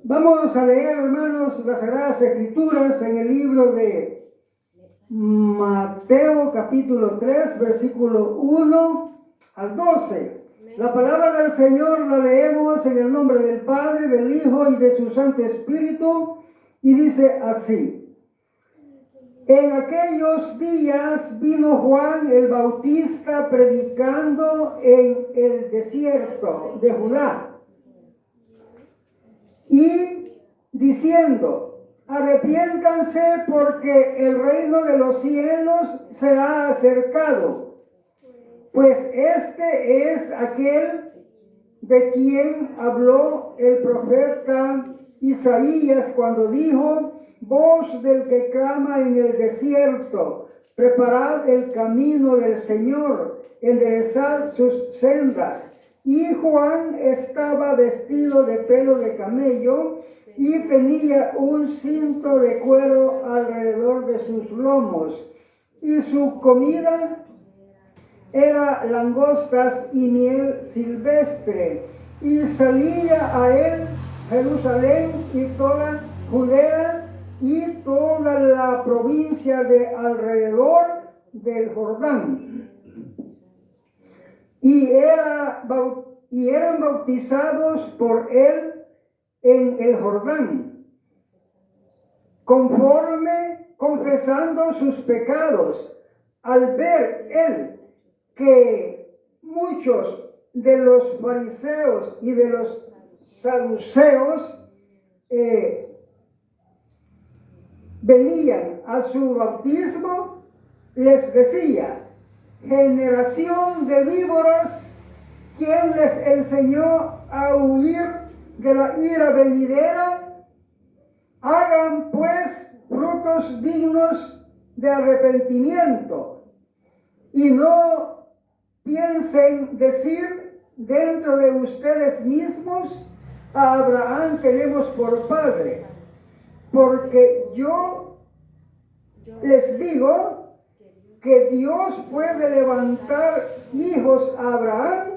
Vamos a leer, hermanos, las Sagradas Escrituras en el libro de Mateo capítulo 3, versículo 1 al 12. La palabra del Señor la leemos en el nombre del Padre, del Hijo y de su Santo Espíritu, y dice así. En aquellos días vino Juan el Bautista predicando en el desierto de Judá y diciendo: arrepiéntanse porque el reino de los cielos se ha acercado. Pues este es aquel de quien habló el profeta Isaías cuando dijo: voz del que clama en el desierto, preparad el camino del Señor, enderezad sus sendas. Y Juan estaba vestido de pelo de camello y tenía un cinto de cuero alrededor de sus lomos, y su comida era langostas y miel silvestre, y salía a él Jerusalén y toda Judea y toda la provincia de alrededor del Jordán, y eran bautizados por él en el Jordán, conforme confesando sus pecados. Al ver él que muchos de los fariseos y de los saduceos venían a su bautismo, les decía: generación de víboras, ¿quién les enseñó a huir de la ira venidera? Hagan pues frutos dignos de arrepentimiento, y no piensen decir dentro de ustedes mismos: a Abraham tenemos por padre. Porque yo les digo que Dios puede levantar hijos a Abraham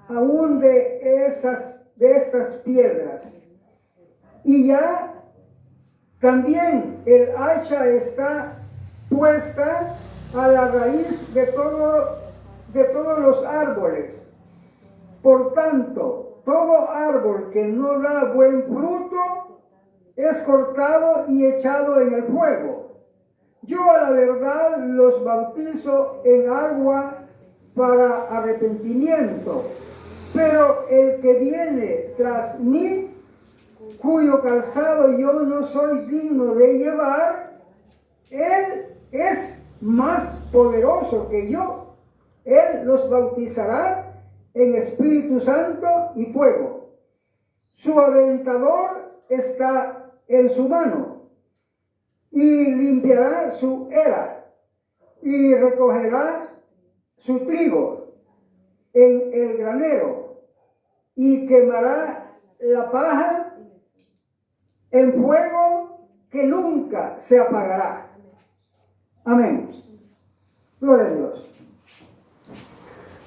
aún de estas piedras. Y ya también el hacha está puesta a la raíz de todos los árboles. Por tanto, todo árbol que no da buen fruto es cortado y echado en el fuego. Yo a la verdad los bautizo en agua para arrepentimiento, pero el que viene tras mí, cuyo calzado yo no soy digno de llevar, él es más poderoso que yo. Él los bautizará en Espíritu Santo y fuego. Su aventador está en su mano, y limpiará su era, y recogerá su trigo en el granero, y quemará la paja en fuego que nunca se apagará. Amén. Gloria a Dios.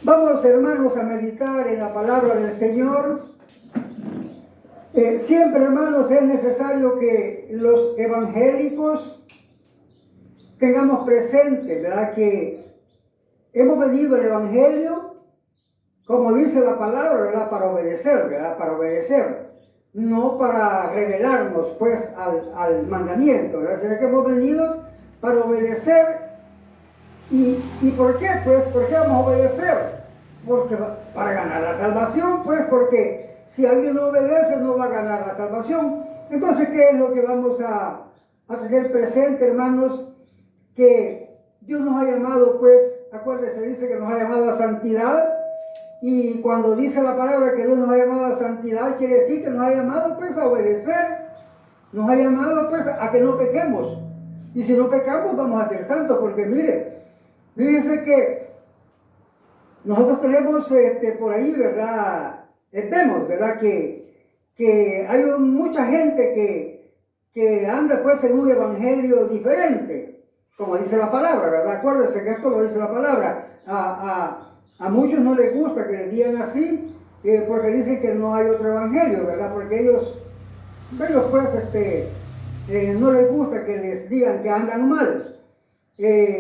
Vamos, hermanos, a meditar en la palabra del Señor. Siempre, hermanos, es necesario que los evangélicos tengamos presente, ¿verdad?, que hemos venido al Evangelio, como dice la palabra, ¿verdad?, para obedecer, ¿verdad?, para obedecer, no para rebelarnos, pues, al mandamiento, ¿verdad?, sino que hemos venido para obedecer. ¿Y por qué? Pues, ¿por qué vamos a obedecer? Porque para ganar la salvación, pues, porque si alguien no obedece, no va a ganar la salvación. Entonces, ¿qué es lo que vamos a tener presente, hermanos? Que Dios nos ha llamado, pues, acuérdense, dice que nos ha llamado a santidad. Y cuando dice la palabra que Dios nos ha llamado a santidad, quiere decir que nos ha llamado, pues, a obedecer. Nos ha llamado, pues, a que no pequemos. Y si no pecamos, vamos a ser santos. Porque, mire, fíjense que nosotros tenemos por ahí, ¿verdad?, vemos, ¿verdad?, que hay mucha gente que anda, pues, en un evangelio diferente, como dice la palabra, ¿verdad? Acuérdense que esto lo dice la palabra. A muchos no les gusta que les digan así, porque dicen que no hay otro evangelio, ¿verdad? Porque ellos Ellos pues no les gusta que les digan que andan mal.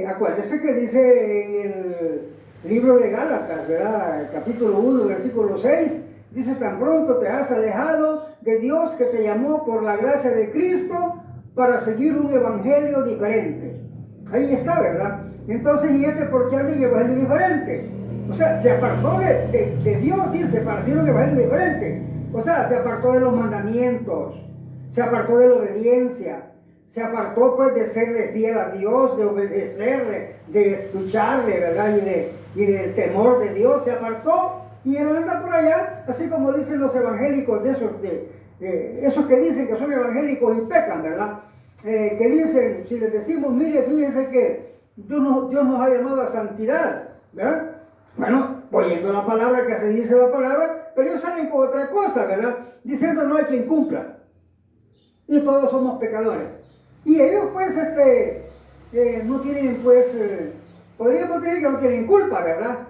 Acuérdense que dice en el libro de Gálatas, ¿verdad? El capítulo 1, versículo 6, dice: tan pronto te has alejado de Dios, que te llamó por la gracia de Cristo para seguir un evangelio diferente. Ahí está, ¿verdad? Entonces, ¿y por qué anda en evangelio diferente? O sea, se apartó de Dios, dice, para seguir un evangelio diferente. O sea, se apartó de los mandamientos, se apartó de la obediencia, se apartó pues de serle fiel a Dios, de obedecerle, de escucharle, ¿verdad? Y del temor de Dios, se apartó y él anda por allá, así como dicen los evangélicos, esos que dicen que son evangélicos y pecan, ¿verdad? Que dicen, si les decimos, mire, fíjense que Dios nos ha llamado a santidad, ¿verdad? Bueno, oyendo la palabra, que se dice la palabra, pero ellos salen con otra cosa, ¿verdad? Diciendo: no hay quien cumpla. Y todos somos pecadores. Y ellos, pues, no tienen, pues, podríamos decir que no tienen culpa, ¿verdad?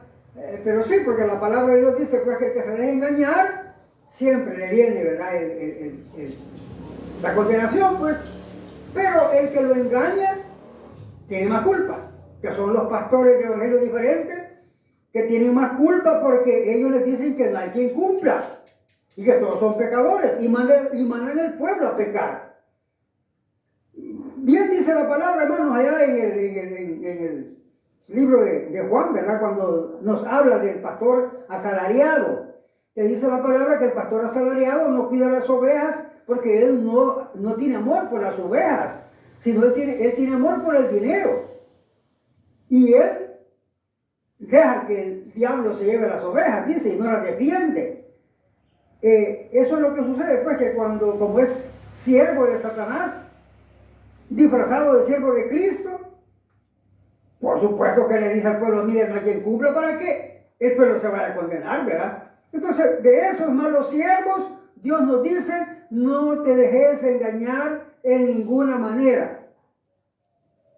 Pero sí, porque la palabra de Dios dice, pues, que el que se deje engañar, siempre le viene, ¿verdad? La condenación, pues. Pero el que lo engaña, tiene más culpa, que son los pastores de evangelio diferentes, que tienen más culpa porque ellos les dicen que no hay quien cumpla y que todos son pecadores y mandan al pueblo a pecar. Bien dice la palabra, hermanos, allá en el libro de Juan, ¿verdad? Cuando nos habla del pastor asalariado, que dice la palabra que el pastor asalariado no cuida las ovejas porque él no tiene amor por las ovejas, sino él tiene amor por el dinero. Y él deja que el diablo se lleve las ovejas, dice, y no las defiende. Eso es lo que sucede, pues, que como es siervo de Satanás, disfrazado de siervo de Cristo, por supuesto que le dice al pueblo: miren, no hay quien cumpla, ¿para qué? El pueblo se vaya a condenar, ¿verdad? Entonces, de esos malos siervos, Dios nos dice: no te dejes engañar en ninguna manera.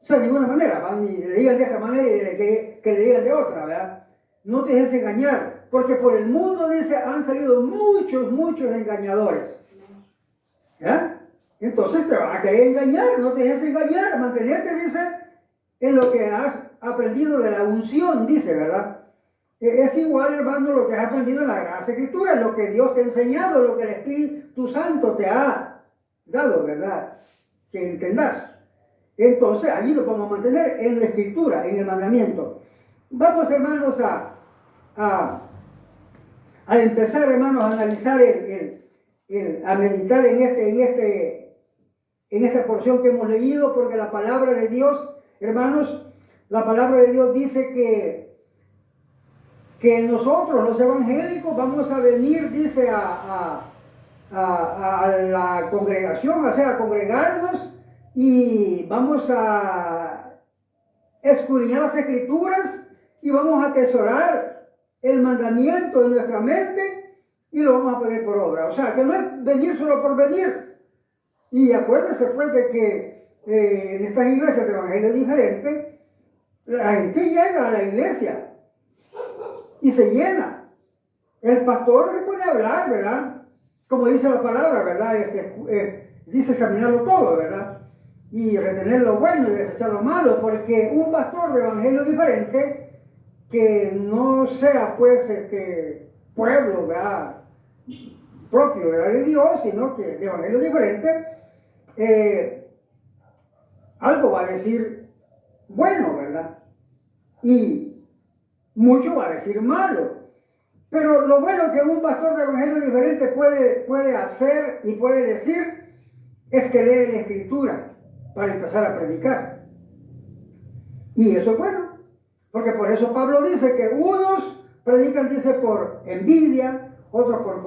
O sea, de ninguna manera, ¿va? Ni le digan de esta manera y que le digan de otra, ¿verdad? No te dejes engañar, porque por el mundo, dice, han salido muchos engañadores. ¿Ya? Entonces te van a querer engañar, no te dejes engañar, mantenerte, dice, en lo que has aprendido de la unción, dice, ¿verdad? Es igual, hermano, lo que has aprendido en la Sagrada Escritura, lo que Dios te ha enseñado, lo que el Espíritu Santo te ha dado, ¿verdad? Que entendas. Entonces, allí lo vamos a mantener en la Escritura, en el mandamiento. Vamos, hermanos, a empezar, hermanos, a analizar, a meditar en esta porción que hemos leído, porque la palabra de Dios, hermanos, la palabra de Dios dice que nosotros, los evangélicos, vamos a venir, dice, a la congregación, o sea, a congregarnos, y vamos a escudriñar las Escrituras y vamos a atesorar el mandamiento en nuestra mente y lo vamos a poner por obra. O sea, que no es venir solo por venir. Y acuérdense, pues, de que en estas iglesias de evangelio diferente, la gente llega a la iglesia y se llena. El pastor le puede hablar, ¿verdad? Como dice la palabra, ¿verdad? Dice examinarlo todo, ¿verdad? Y retener lo bueno y desechar lo malo, porque un pastor de evangelio diferente, que no sea, pues, pueblo, ¿verdad?, propio, ¿verdad?, de Dios, sino que de evangelio diferente, algo va a decir bueno, ¿verdad? Y mucho va a decir malo. Pero lo bueno que un pastor de evangelio diferente puede hacer y puede decir es que lee la Escritura para empezar a predicar. Y eso es bueno, porque por eso Pablo dice que unos predican, dice, por envidia, otros por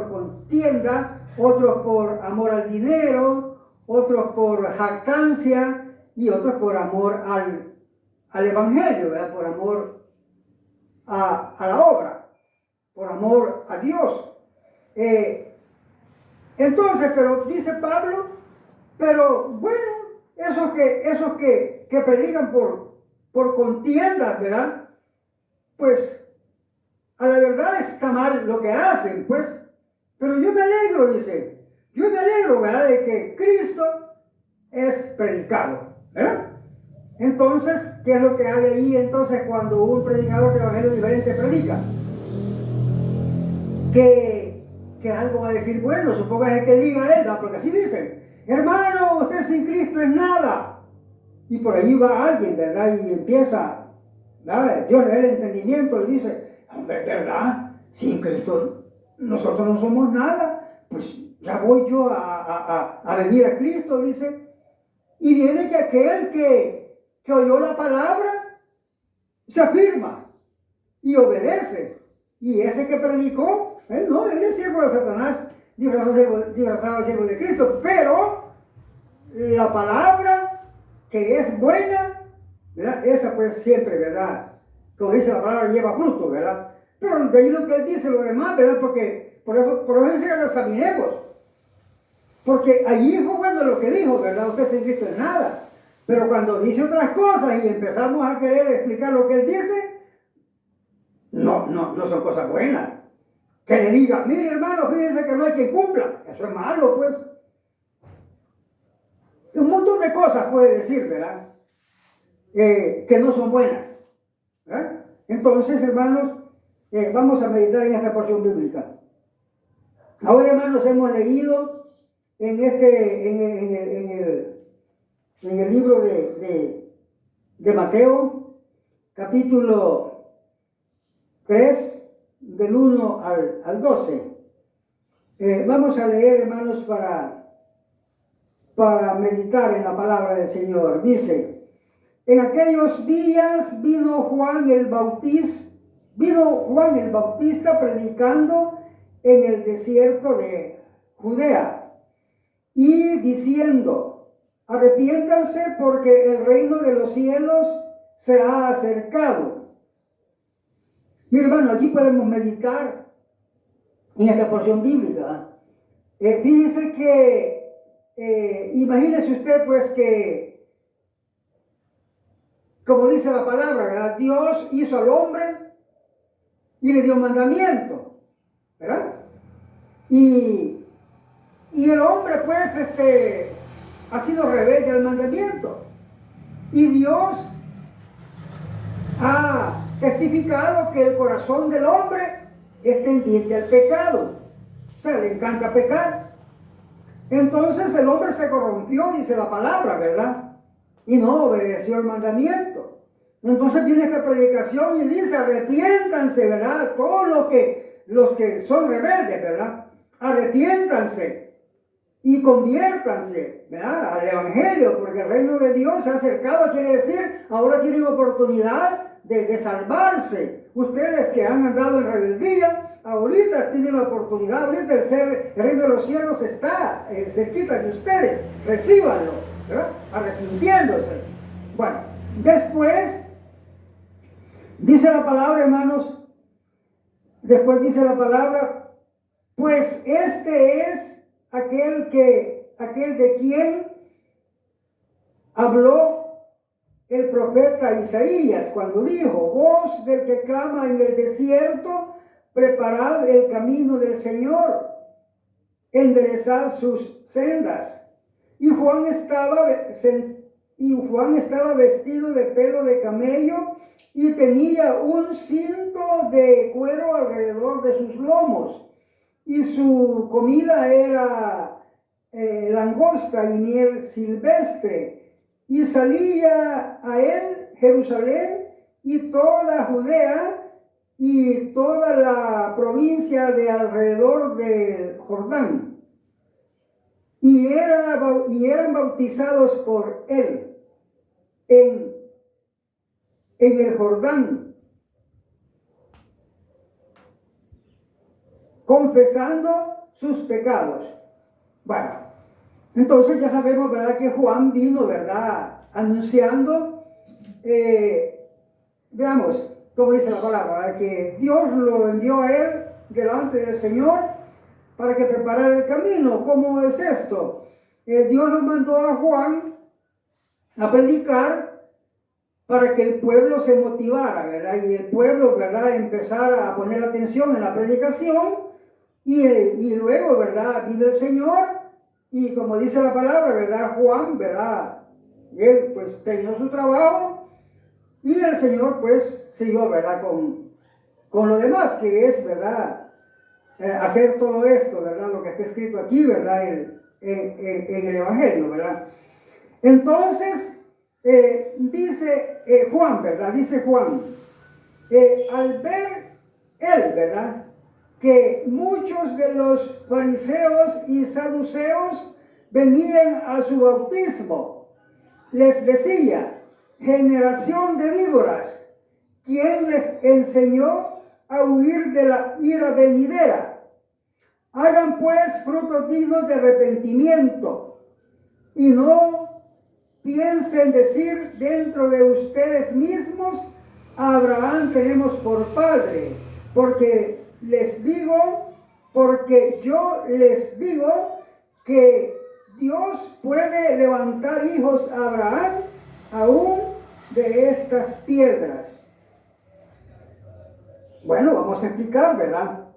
contienda, otros por amor al dinero, otros por jactancia y otros por amor al evangelio, ¿verdad? Por amor a la obra, por amor a Dios. Entonces, pero dice Pablo, pero bueno, esos que predican por contiendas, ¿verdad? Pues a la verdad está mal lo que hacen, pues. Pero yo me alegro, dice, yo me alegro, ¿verdad?, de que Cristo es predicado, ¿verdad? Entonces, ¿qué es lo que hay ahí entonces cuando un predicador de evangelio diferente predica? Que algo va a decir, bueno, supóngase que diga él, ¿no? Porque así dicen, hermano, usted sin Cristo es nada. Y por ahí va alguien, ¿verdad? Y empieza, ¿verdad? Dios le da el entendimiento y dice, hombre, ¿verdad? Sin Cristo nosotros no somos nada. Pues ya voy yo a venir a Cristo, dice. Y viene que aquel que oyó la palabra se afirma y obedece. Y ese que predicó, él no, él es siervo de Satanás, disfrazado siervo de Cristo. Pero la palabra que es buena, ¿verdad? Esa pues siempre, ¿verdad? Como dice la palabra, lleva fruto, ¿verdad? Pero de ahí lo que él dice, lo demás, ¿verdad? Porque por eso dice que lo examinemos. Porque allí fue bueno lo que dijo, ¿verdad? Usted sin Cristo es nada. Pero cuando dice otras cosas y empezamos a querer explicar lo que él dice, no son cosas buenas. Que le diga, mire hermano, fíjense que no hay quien cumpla. Eso es malo, pues. Un montón de cosas puede decir, ¿verdad? Que no son buenas. ¿Verdad? Entonces, hermanos, vamos a meditar en esta porción bíblica. Ahora, hermanos, hemos leído en el libro de Mateo, capítulo 3, del 1 al 12. Vamos a leer, hermanos, para meditar en la palabra del Señor. Dice, en aquellos días vino Juan el Bautista predicando en el desierto de Judea y diciendo, arrepiéntanse porque el reino de los cielos se ha acercado. Mi hermano, aquí podemos meditar en esta porción bíblica. Fíjese que, imagínese usted pues que, como dice la palabra, ¿verdad? Dios hizo al hombre y le dio mandamiento, ¿verdad? Y el hombre pues ha sido rebelde al mandamiento. Y Dios ha testificado que el corazón del hombre es tendiente al pecado. O sea, le encanta pecar. Entonces el hombre se corrompió, dice la palabra, ¿verdad? Y no obedeció el mandamiento. Entonces viene esta predicación y dice, arrepiéntanse, ¿verdad? Todos los que son rebeldes, ¿verdad? Arrepiéntanse y conviértanse, ¿verdad?, al evangelio, porque el reino de Dios se ha acercado. Quiere decir, ahora tienen oportunidad de salvarse. Ustedes que han andado en rebeldía, ahorita tienen la oportunidad. Ahorita el reino de los cielos está cerquita de ustedes. Recíbanlo, ¿verdad?, arrepintiéndose. Bueno, después dice la palabra, hermanos, después dice la palabra, pues este es aquel de quien habló el profeta Isaías cuando dijo, voz del que clama en el desierto, preparad el camino del Señor, enderezad sus sendas. Y Juan estaba vestido de pelo de camello y tenía un cinto de cuero alrededor de sus lomos. Y su comida era langosta y miel silvestre. Y salía a él Jerusalén y toda Judea y toda la provincia de alrededor del Jordán. Y eran bautizados por él en el Jordán, confesando sus pecados. Bueno, entonces ya sabemos, ¿verdad?, que Juan vino, ¿verdad?, anunciando, veamos cómo dice la palabra, ¿verdad?, que Dios lo envió a él delante del Señor para que preparara el camino. ¿Cómo es esto? Dios lo mandó a Juan a predicar para que el pueblo se motivara, ¿verdad?, y el pueblo, ¿verdad?, empezara a poner atención en la predicación. Y luego, ¿verdad?, vino el Señor y como dice la palabra, ¿verdad? Juan, ¿verdad? Él pues terminó su trabajo y el Señor pues siguió, ¿verdad? Con lo demás que es, ¿verdad? Hacer todo esto, ¿verdad? Lo que está escrito aquí, ¿verdad? En el Evangelio, ¿verdad? Entonces, dice Juan, ¿verdad? Dice Juan, al ver él, ¿verdad? Que muchos de los fariseos y saduceos venían a su bautismo, les decía, generación de víboras, ¿quién les enseñó a huir de la ira venidera? Hagan pues frutos dignos de arrepentimiento y no piensen decir dentro de ustedes mismos, a Abraham tenemos por padre, porque yo les digo que Dios puede levantar hijos a Abraham aún de estas piedras. Bueno, vamos a explicar, ¿verdad?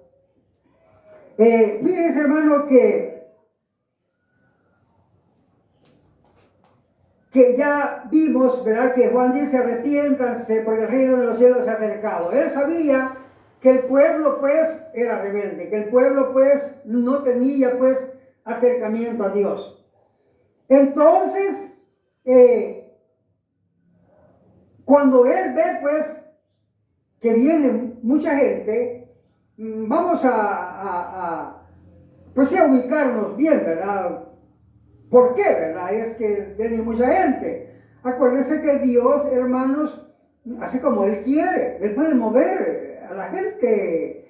Fíjense, hermano, que ya vimos, ¿verdad? Que Juan dice, arrepiéntanse porque el reino de los cielos se ha acercado. Él sabía que el pueblo, pues, era rebelde, que el pueblo, pues, no tenía, pues, acercamiento a Dios. Entonces, cuando él ve, pues, que viene mucha gente, vamos pues sí, a ubicarnos bien, ¿verdad? ¿Por qué, verdad? Es que viene mucha gente. Acuérdense que Dios, hermanos, así como Él quiere, Él puede mover a la gente,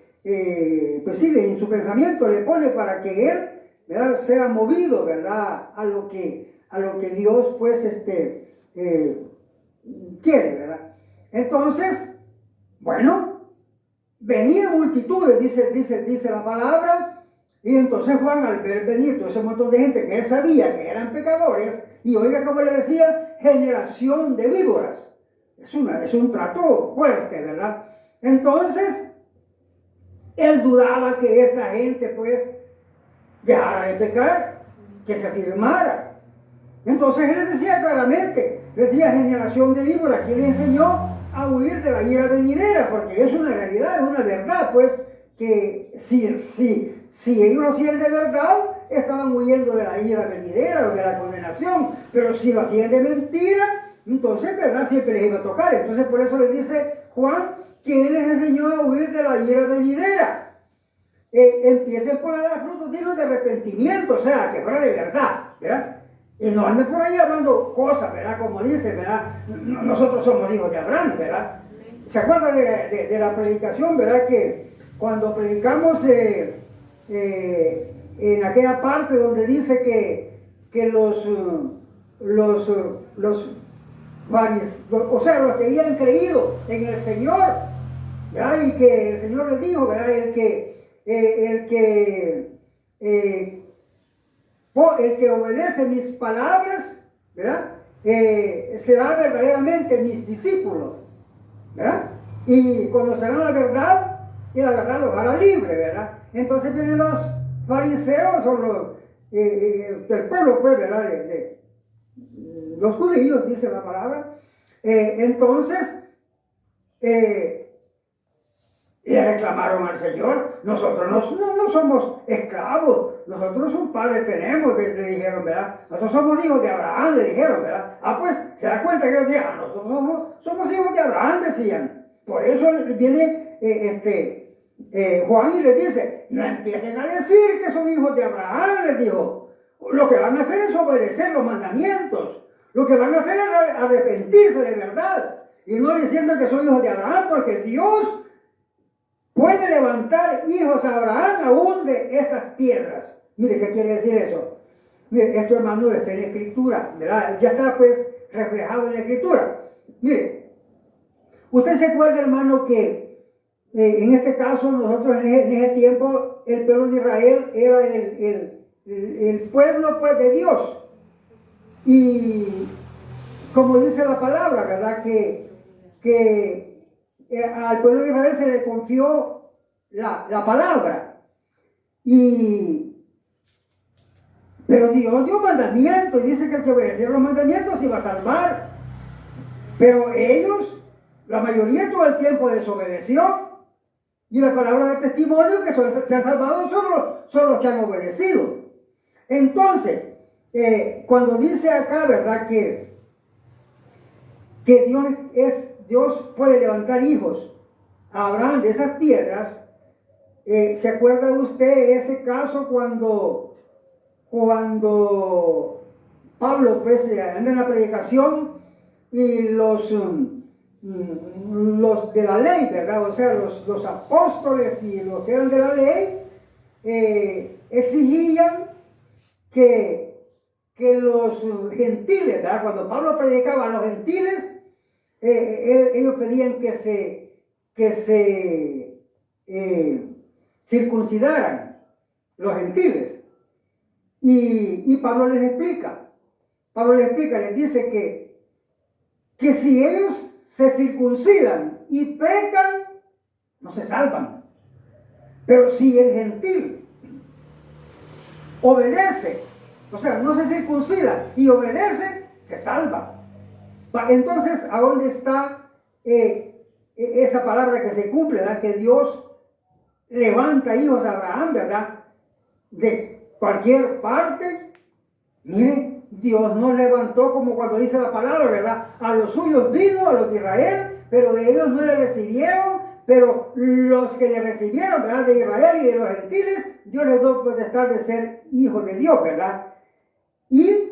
pues sí, en su pensamiento le pone para que Él, ¿verdad? Sea movido, ¿verdad? A lo que Dios, pues, quiere, ¿verdad? Entonces, bueno, venía multitudes, dice la palabra, y entonces Juan, al ver venir todo ese montón de gente que él sabía que eran pecadores, y oiga como le decía, generación de víboras. Es un trato fuerte, ¿verdad? Entonces, él dudaba que esta gente, pues, dejara de pecar, que se afirmara. Entonces él les decía claramente, decía generación de víboras, ¿quién le enseñó a huir de la ira venidera? Porque es una realidad, es una verdad, pues, que si ellos lo hacían de verdad, estaban huyendo de la ira venidera o de la condenación, pero si lo hacían de mentira, entonces, ¿verdad? Siempre les iba a tocar. Entonces por eso les dice Juan, ¿quién les enseñó a huir de la ira venidera? Empiecen por dar frutos dignos de arrepentimiento, o sea, que fuera de verdad, ¿verdad? Y no anden por ahí hablando cosas, ¿verdad? Como dice, ¿verdad? Nosotros somos hijos de Abraham, ¿verdad? ¿Se acuerdan de la predicación, ¿verdad? Que cuando predicamos en aquella parte donde dice que los fariseos, o sea, los que habían creído en el Señor, ¿verdad? Y que el Señor les dijo, ¿verdad? El que obedece mis palabras, ¿verdad? Será verdaderamente mis discípulos, ¿verdad? Y conocerán la verdad y la verdad los hará libre, ¿verdad? Entonces vienen los fariseos o del pueblo, pues, ¿verdad? Los judíos, dice la palabra. Entonces, le reclamaron al Señor, nosotros no somos esclavos, nosotros un padre tenemos, le dijeron, ¿verdad? Nosotros somos hijos de Abraham, le dijeron, ¿verdad? Pues, se da cuenta que ellos decían, nosotros somos hijos de Abraham, decían. Por eso viene Juan y les dice, no empiecen a decir que son hijos de Abraham, les dijo. Lo que van a hacer es obedecer los mandamientos. Lo que van a hacer es arrepentirse de verdad. Y no diciendo que son hijos de Abraham, porque Dios puede levantar hijos a Abraham aún de estas piedras. Mire, ¿qué quiere decir eso? Mire, esto, hermano, está en la Escritura, ¿verdad? Ya está, pues, reflejado en la Escritura. Mire, usted se acuerda, hermano, que en este caso, nosotros en ese tiempo, el pueblo de Israel era el pueblo, pues, de Dios. Y como dice la palabra, ¿verdad? Que al pueblo de Israel se le confió la palabra. Y Pero Dios dio mandamientos y dice que el que obedeciera los mandamientos iba a salvar. Pero ellos, la mayoría todo el tiempo desobedeció. Y la palabra de testimonio que se han salvado son los que han obedecido. Entonces, cuando dice acá, ¿verdad? Que Dios puede levantar hijos a Abraham de esas piedras. ¿Se acuerda usted ese caso cuando Pablo pues anda en la predicación y los de la ley, ¿verdad? O sea, los apóstoles y los que eran de la ley exigían que los gentiles, ¿verdad? Cuando Pablo predicaba a los gentiles, ellos pedían que se circuncidaran los gentiles. Y Pablo les explica, les dice que si ellos se circuncidan y pecan, no se salvan. Pero si el gentil obedece, o sea, no se circuncida y obedece, se salva. Entonces, ¿a dónde está esa palabra que se cumple, ¿verdad? Que Dios levanta hijos de Abraham, ¿verdad? De cualquier parte. Miren, Dios no levantó como cuando dice la palabra, ¿verdad? A los suyos vino, a los de Israel, pero de ellos no le recibieron, pero los que le recibieron, ¿verdad? De Israel y de los gentiles, Dios les dio potestad de ser hijos de Dios, ¿verdad? Y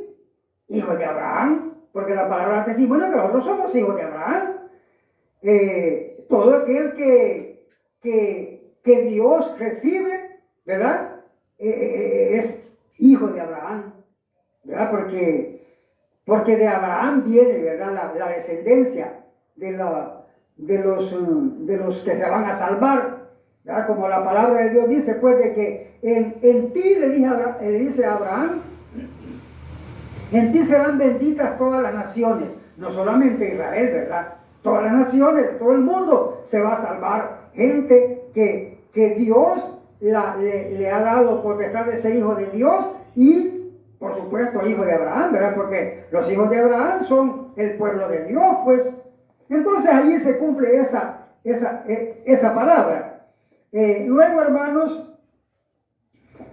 hijos de Abraham, porque la palabra testimonio que nosotros somos hijos de Abraham. Todo aquel que Dios recibe, ¿verdad? Es hijo de Abraham, ¿verdad? Porque de Abraham viene, ¿verdad? La descendencia de los que se van a salvar, ¿verdad? Como la palabra de Dios dice, pues, de que en ti le dice a Abraham, en ti serán benditas todas las naciones, no solamente Israel, ¿verdad? Todas las naciones, todo el mundo se va a salvar. Gente que Dios le ha dado potestad de ser hijo de Dios y, por supuesto, hijo de Abraham, ¿verdad? Porque los hijos de Abraham son el pueblo de Dios, pues. Entonces ahí se cumple esa palabra. Luego, hermanos,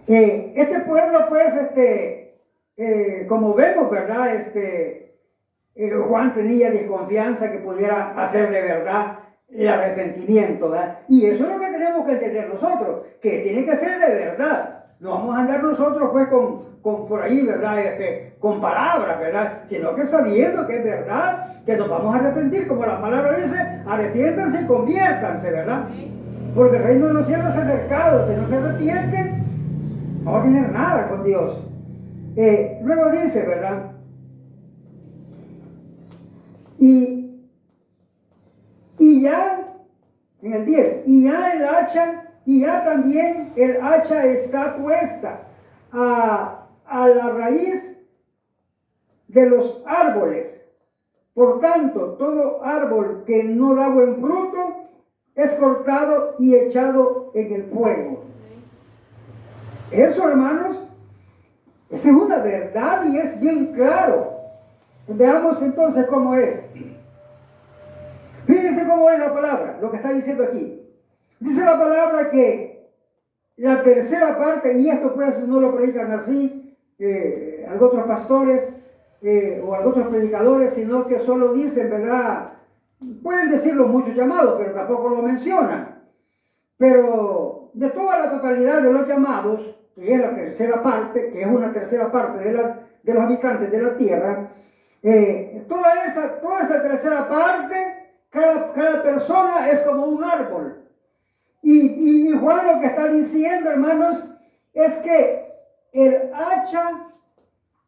este pueblo, pues, como vemos, ¿verdad? Juan tenía desconfianza que pudiera hacer de verdad el arrepentimiento, ¿verdad? Y eso es lo que tenemos que entender nosotros, que tiene que ser de verdad. No vamos a andar nosotros pues con por ahí, ¿verdad? Con palabras, ¿verdad? Sino que sabiendo que es verdad, que nos vamos a arrepentir, como la palabra dice, arrepiéntanse y conviértanse, ¿verdad? Porque el reino de los cielos es acercado, si no se arrepienten, no va a tener nada con Dios. Luego dice, ¿verdad? Y ya, en el 10, y ya también el hacha está puesta a la raíz de los árboles. Por tanto, todo árbol que no da buen fruto es cortado y echado en el fuego. Eso, hermanos, esa es una verdad y es bien claro. Veamos entonces cómo es. Fíjense cómo es la palabra, lo que está diciendo aquí. Dice la palabra que la tercera parte, y esto pues no lo predican así algunos otros pastores o algunos otros predicadores, sino que solo dicen, ¿verdad? Pueden decirlo muchos llamados, pero tampoco lo mencionan. Pero de toda la totalidad de los llamados, que es la tercera parte, que es una tercera parte de los habitantes de la tierra, toda esa tercera parte, cada persona es como un árbol. Y Juan lo que está diciendo, hermanos, es que el hacha,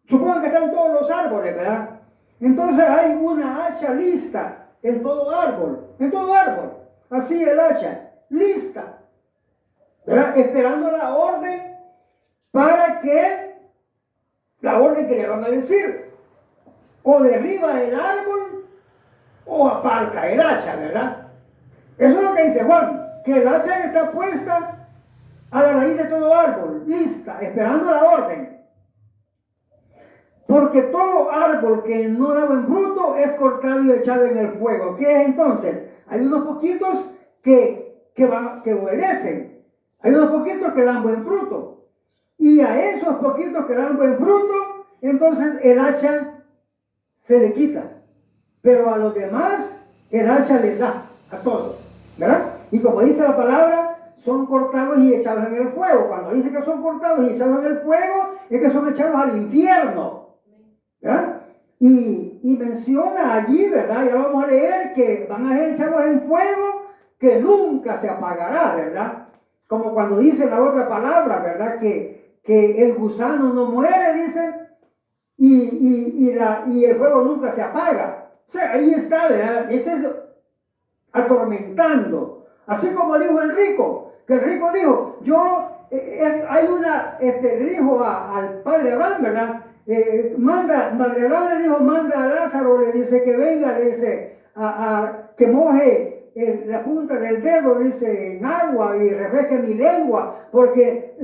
supongo que están todos los árboles, ¿verdad? Entonces hay una hacha lista en todo árbol, así el hacha, lista, ¿verdad? Esperando la orden la orden que le van a decir, o derriba el árbol o aparta el hacha, ¿verdad? Eso es lo que dice Juan, que el hacha está puesta a la raíz de todo árbol, lista, esperando la orden. Porque todo árbol que no da buen fruto es cortado y echado en el fuego. ¿Qué es entonces? Hay unos poquitos que obedecen. Hay unos poquitos que dan buen fruto. Y a esos poquitos que dan buen fruto, entonces el hacha se le quita. Pero a los demás, el hacha les da, a todos. ¿Verdad? Y como dice la palabra, son cortados y echados en el fuego. Cuando dice que son cortados y echados en el fuego, es que son echados al infierno. ¿Verdad? Y menciona allí, ¿verdad? Ya vamos a leer que van a ser echados en fuego que nunca se apagará, ¿verdad? Como cuando dice la otra palabra, ¿verdad? Que el gusano no muere, dice, y el fuego nunca se apaga. O sea, ahí está, ¿verdad? Ese es atormentando. Así como dijo el rico, que el rico dijo, le dijo al padre Abraham, ¿verdad? Padre Abraham le dijo, manda a Lázaro, le dice que venga, le dice, que moje la punta del dedo, dice, en agua y refresque mi lengua, porque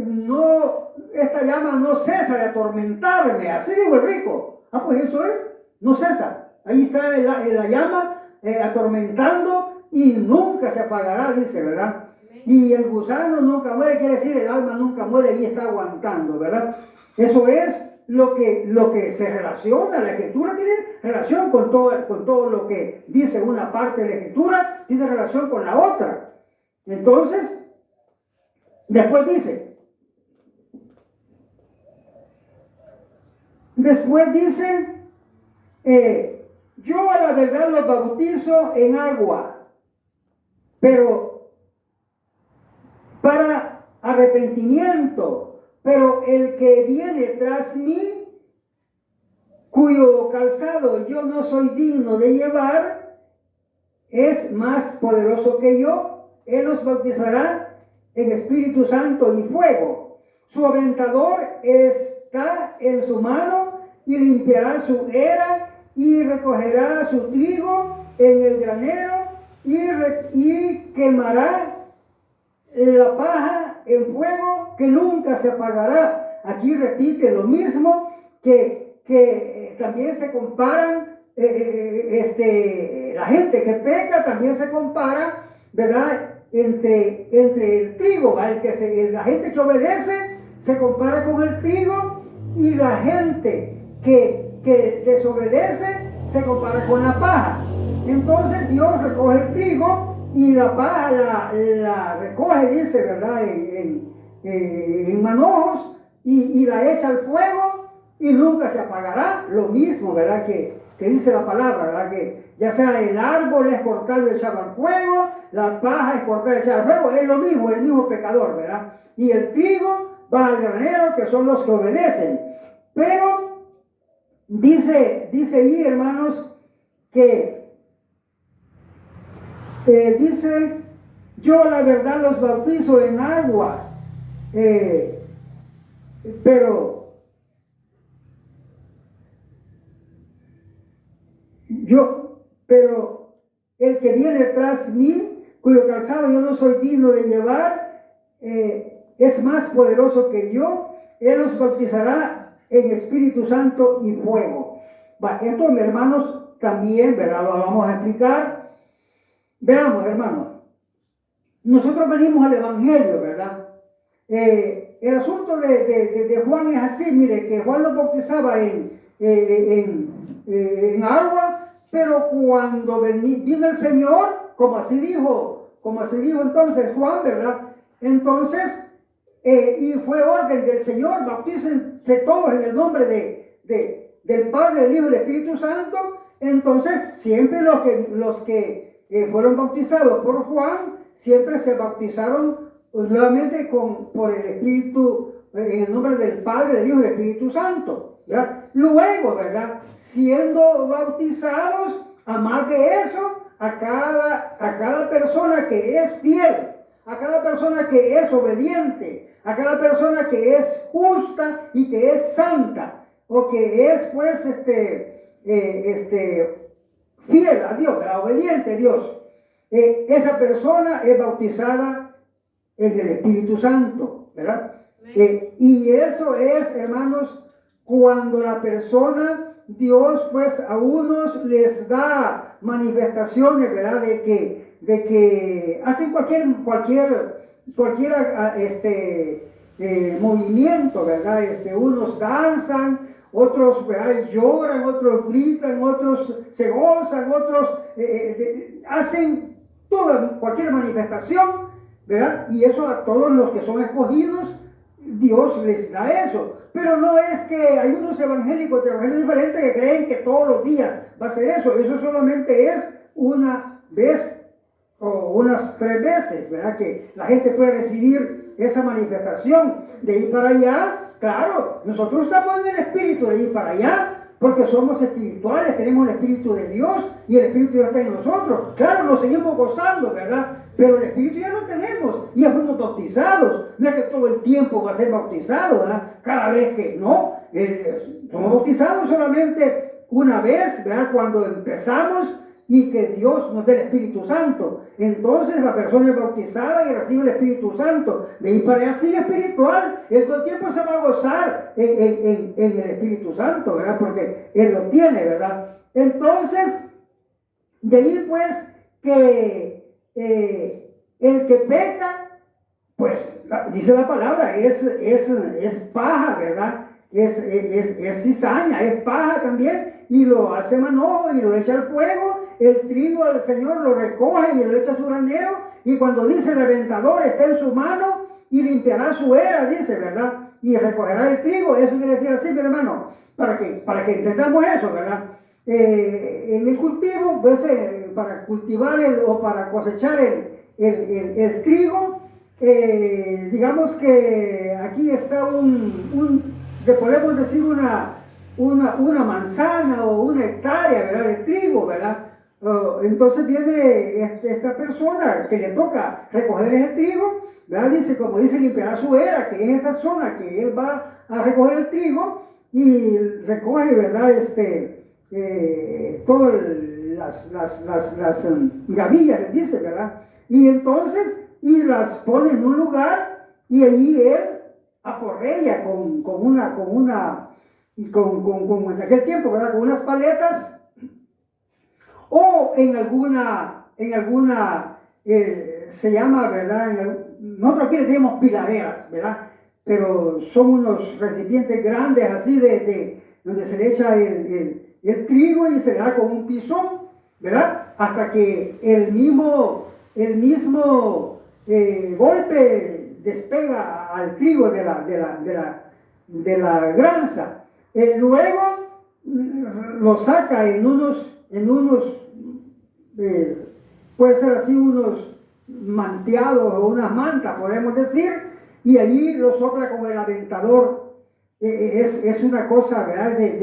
esta llama no cesa de atormentarme. Así dijo el rico. Pues eso es, no cesa. Ahí está la llama atormentando y nunca se apagará, dice, ¿verdad? Y el gusano nunca muere, quiere decir el alma nunca muere y está aguantando, ¿verdad? Eso es lo que se relaciona. La escritura tiene relación con todo lo que dice una parte de la escritura, tiene relación con la otra. Entonces, después dice, yo a la verdad los bautizo en agua, pero para arrepentimiento. Pero el que viene tras mí, cuyo calzado yo no soy digno de llevar, es más poderoso que yo. Él los bautizará en Espíritu Santo y fuego. Su aventador está en su mano y limpiará su era y recogerá su trigo en el granero y quemará la paja en fuego que nunca se apagará. Aquí repite lo mismo que también se comparan, la gente que peca también se compara, ¿verdad? Entre el trigo, la gente que obedece se compara con el trigo, y la gente que desobedece se compara con la paja. Entonces Dios recoge el trigo y la paja la recoge, dice, ¿verdad? En manojos y la echa al fuego y nunca se apagará. Lo mismo, ¿verdad? Que dice la palabra, ¿verdad? Que ya sea el árbol es cortado y echado al fuego, la paja es cortada y echada al fuego, es lo mismo, el mismo pecador, ¿verdad? Y el trigo va al granero, que son los que obedecen. Pero dice ahí, hermanos, que dice, yo la verdad los bautizo en agua, pero el que viene tras mí, cuyo calzado yo no soy digno de llevar, es más poderoso que yo. Él los bautizará en Espíritu Santo y fuego. Esto, hermanos, también, ¿verdad? Lo vamos a explicar. Veamos, hermanos. Nosotros venimos al Evangelio, ¿verdad? El asunto de Juan es así, mire, que Juan los bautizaba en agua, pero cuando vino el Señor, como así dijo entonces Juan, ¿verdad? Entonces, y fue orden del Señor, bautícense todos en el nombre del Padre, del Hijo y del Espíritu Santo. Entonces, siempre los que fueron bautizados por Juan, siempre se bautizaron nuevamente por el Espíritu, en el nombre del Padre, del Hijo y del Espíritu Santo, ¿verdad? Luego, ¿verdad? Siendo bautizados, a más de eso, a cada persona que es fiel, a cada persona que es obediente, a cada persona que es justa y que es santa, o que es pues fiel a Dios, obediente a Dios, esa persona es bautizada en el Espíritu Santo, ¿verdad? Y eso es, hermanos, cuando la persona, Dios pues a unos les da manifestaciones, ¿verdad? De que hacen cualquier movimiento, ¿verdad? Unos danzan, otros, ¿verdad?, lloran, otros gritan, otros se gozan, otros hacen cualquier manifestación, ¿verdad? Y eso a todos los que son escogidos, Dios les da eso. Pero no es que hay unos evangélicos de evangelio diferente que creen que todos los días va a ser eso. Eso solamente es una vez o unas 3 veces, ¿verdad? Que la gente puede recibir esa manifestación. De ahí para allá, claro, nosotros estamos en el espíritu de ahí para allá, porque somos espirituales, tenemos el espíritu de Dios y el espíritu de Dios está en nosotros. Claro, nos seguimos gozando, ¿verdad? Pero el espíritu ya lo tenemos y ya fuimos bautizados. No es que todo el tiempo va a ser bautizado, ¿verdad? Cada vez que no, somos bautizados solamente una vez, ¿verdad? Cuando empezamos y que Dios nos dé el Espíritu Santo. Entonces la persona es bautizada y recibe el Espíritu Santo. De ahí para allá sigue espiritual. Él todo el tiempo se va a gozar en el Espíritu Santo, ¿verdad? Porque Él lo tiene, ¿verdad? Entonces, de ahí pues que el que peca, pues dice la palabra, es paja, ¿verdad? Es cizaña, es paja también, y lo hace manojo y lo echa al fuego. El trigo el Señor lo recoge y lo echa a su granero, y cuando dice el reventador está en su mano y limpiará su era, dice, ¿verdad? Y recogerá el trigo. Eso quiere decir así, mi hermano, para que entendamos eso, ¿verdad? En el cultivo, pues, para cultivar o para cosechar el trigo, digamos que aquí está que podemos decir una manzana o una hectárea, ¿verdad?, de trigo, ¿verdad? Entonces viene esta persona que le toca recoger ese trigo, ¿verdad? Dice, como dice, limpiará su era, que es esa zona que él va a recoger el trigo, y recoge, ¿verdad?, todas las gavillas, dice, ¿verdad? Y entonces, y las pone en un lugar, y allí él aporrea en aquel tiempo, ¿verdad?, con unas paletas, o en alguna se llama, ¿verdad? Nosotros aquí le tenemos pilareras, ¿verdad? Pero son unos recipientes grandes así donde se le echa el trigo y se le da con un pisón, ¿verdad? Hasta que el mismo golpe despega al trigo de la granza. Luego lo saca en unos puede ser así, unos manteados o unas mantas, podemos decir, y allí lo sopla con el aventador. Es una cosa, ¿verdad?, de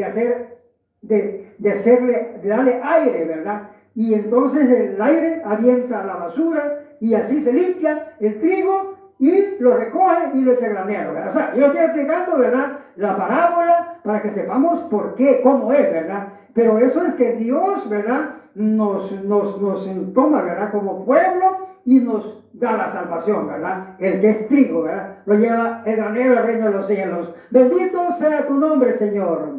darle aire, ¿verdad? Y entonces el aire avienta la basura y así se limpia el trigo y lo recoge y lo echa al granero, ¿verdad? O sea, yo estoy explicando, ¿verdad?, la parábola para que sepamos por qué, cómo es, ¿verdad? Pero eso es que Dios, ¿verdad?, nos toma, ¿verdad?, como pueblo y nos da la salvación, ¿verdad? El que es trigo, ¿verdad?, lo lleva el granero al reino de los cielos. Bendito sea tu nombre, Señor.